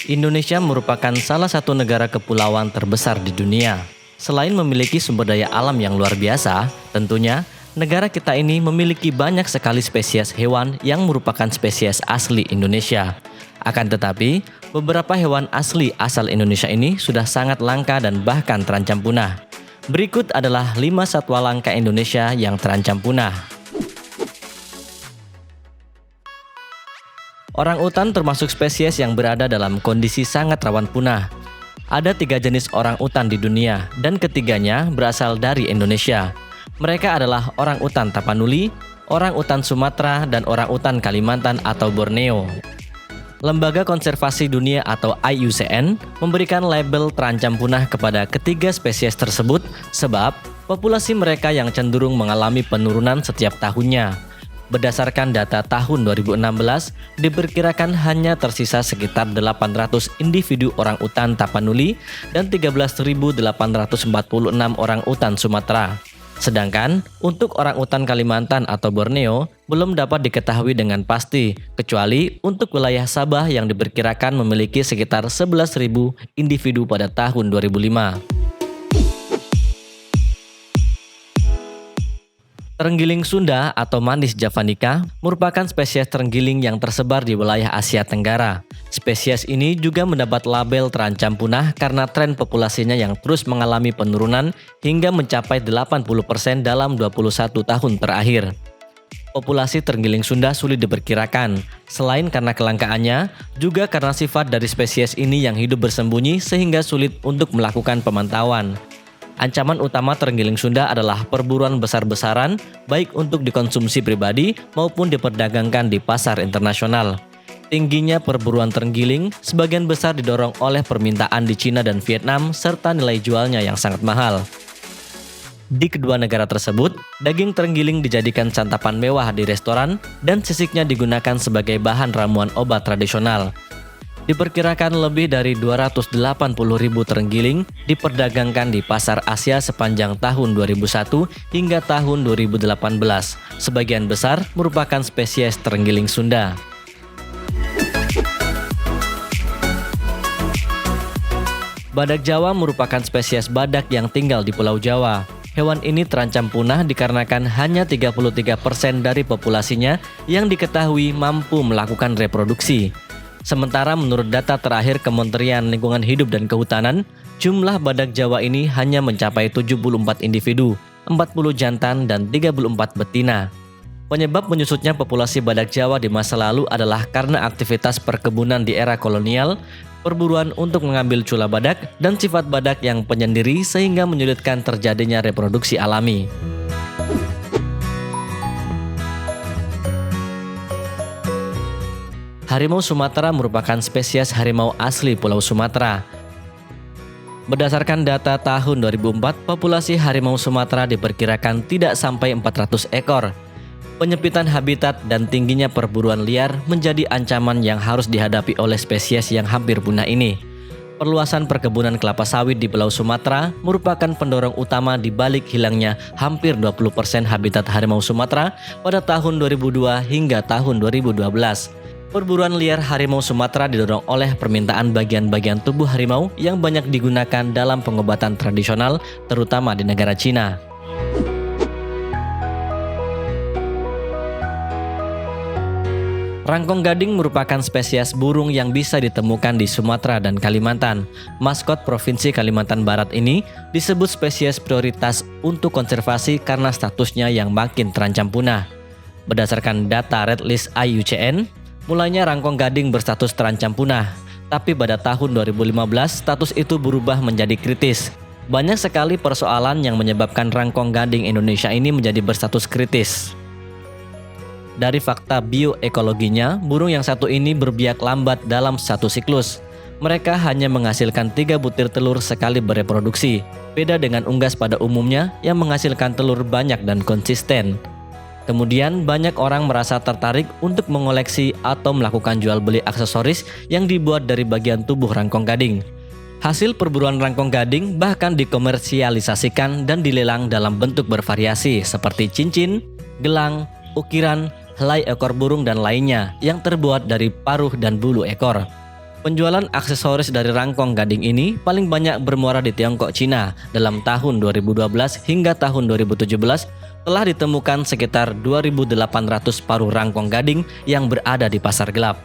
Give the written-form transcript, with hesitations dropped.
Indonesia merupakan salah satu negara kepulauan terbesar di dunia. Selain memiliki sumber daya alam yang luar biasa, tentunya negara kita ini memiliki banyak sekali spesies hewan yang merupakan spesies asli Indonesia. Akan tetapi, beberapa hewan asli asal Indonesia ini sudah sangat langka dan bahkan terancam punah. Berikut adalah 5 satwa langka Indonesia yang terancam punah. Orang-utan termasuk spesies yang berada dalam kondisi sangat rawan punah. Ada 3 jenis orang-utan di dunia dan ketiganya berasal dari Indonesia. Mereka adalah orang-utan Tapanuli, orang-utan Sumatera, dan orang-utan Kalimantan atau Borneo. Lembaga Konservasi Dunia atau IUCN memberikan label terancam punah kepada ketiga spesies tersebut sebab populasi mereka yang cenderung mengalami penurunan setiap tahunnya. Berdasarkan data tahun 2016, diperkirakan hanya tersisa sekitar 800 individu orang-utan Tapanuli dan 13.846 orang-utan Sumatera. Sedangkan untuk orang-utan Kalimantan atau Borneo belum dapat diketahui dengan pasti, kecuali untuk wilayah Sabah yang diperkirakan memiliki sekitar 11.000 individu pada tahun 2005. Terenggiling Sunda atau Manis javanica merupakan spesies terenggiling yang tersebar di wilayah Asia Tenggara. Spesies ini juga mendapat label terancam punah karena tren populasinya yang terus mengalami penurunan hingga mencapai 80% dalam 21 tahun terakhir. Populasi terenggiling Sunda sulit diperkirakan, selain karena kelangkaannya, juga karena sifat dari spesies ini yang hidup bersembunyi sehingga sulit untuk melakukan pemantauan. Ancaman utama terenggiling Sunda adalah perburuan besar-besaran, baik untuk dikonsumsi pribadi maupun diperdagangkan di pasar internasional. Tingginya perburuan terenggiling sebagian besar didorong oleh permintaan di Cina dan Vietnam serta nilai jualnya yang sangat mahal. Di kedua negara tersebut, daging terenggiling dijadikan santapan mewah di restoran dan sisiknya digunakan sebagai bahan ramuan obat tradisional. Diperkirakan lebih dari 280.000 terenggiling diperdagangkan di pasar Asia sepanjang tahun 2001 hingga tahun 2018. Sebagian besar merupakan spesies terenggiling Sunda. Badak Jawa merupakan spesies badak yang tinggal di Pulau Jawa. Hewan ini terancam punah dikarenakan hanya 33% dari populasinya yang diketahui mampu melakukan reproduksi. Sementara menurut data terakhir Kementerian Lingkungan Hidup dan Kehutanan, jumlah badak Jawa ini hanya mencapai 74 individu, 40 jantan dan 34 betina. Penyebab menyusutnya populasi badak Jawa di masa lalu adalah karena aktivitas perkebunan di era kolonial, perburuan untuk mengambil cula badak, dan sifat badak yang penyendiri sehingga menyulitkan terjadinya reproduksi alami. Harimau Sumatera merupakan spesies harimau asli Pulau Sumatera. Berdasarkan data tahun 2004, populasi harimau Sumatera diperkirakan tidak sampai 400 ekor. Penyempitan habitat dan tingginya perburuan liar menjadi ancaman yang harus dihadapi oleh spesies yang hampir punah ini. Perluasan perkebunan kelapa sawit di Pulau Sumatera merupakan pendorong utama di balik hilangnya hampir 20% habitat harimau Sumatera pada tahun 2002 hingga tahun 2012. Perburuan liar harimau Sumatera didorong oleh permintaan bagian-bagian tubuh harimau yang banyak digunakan dalam pengobatan tradisional, terutama di negara Cina. Rangkong gading merupakan spesies burung yang bisa ditemukan di Sumatera dan Kalimantan. Maskot Provinsi Kalimantan Barat ini disebut spesies prioritas untuk konservasi karena statusnya yang makin terancam punah. Berdasarkan data Red List IUCN, mulanya rangkong gading berstatus terancam punah, tapi pada tahun 2015 status itu berubah menjadi kritis. Banyak sekali persoalan yang menyebabkan rangkong gading Indonesia ini menjadi berstatus kritis. Dari fakta bioekologinya, burung yang satu ini berbiak lambat dalam satu siklus. Mereka hanya menghasilkan 3 butir telur sekali bereproduksi, beda dengan unggas pada umumnya yang menghasilkan telur banyak dan konsisten. Kemudian banyak orang merasa tertarik untuk mengoleksi atau melakukan jual beli aksesoris yang dibuat dari bagian tubuh rangkong gading. Hasil perburuan rangkong gading bahkan dikomersialisasikan dan dilelang dalam bentuk bervariasi seperti cincin, gelang, ukiran, helai ekor burung dan lainnya yang terbuat dari paruh dan bulu ekor. Penjualan aksesoris dari rangkong gading ini paling banyak bermuara di Tiongkok, Cina. Dalam tahun 2012 hingga tahun 2017 telah ditemukan sekitar 2.800 paruh rangkong gading yang berada di pasar gelap.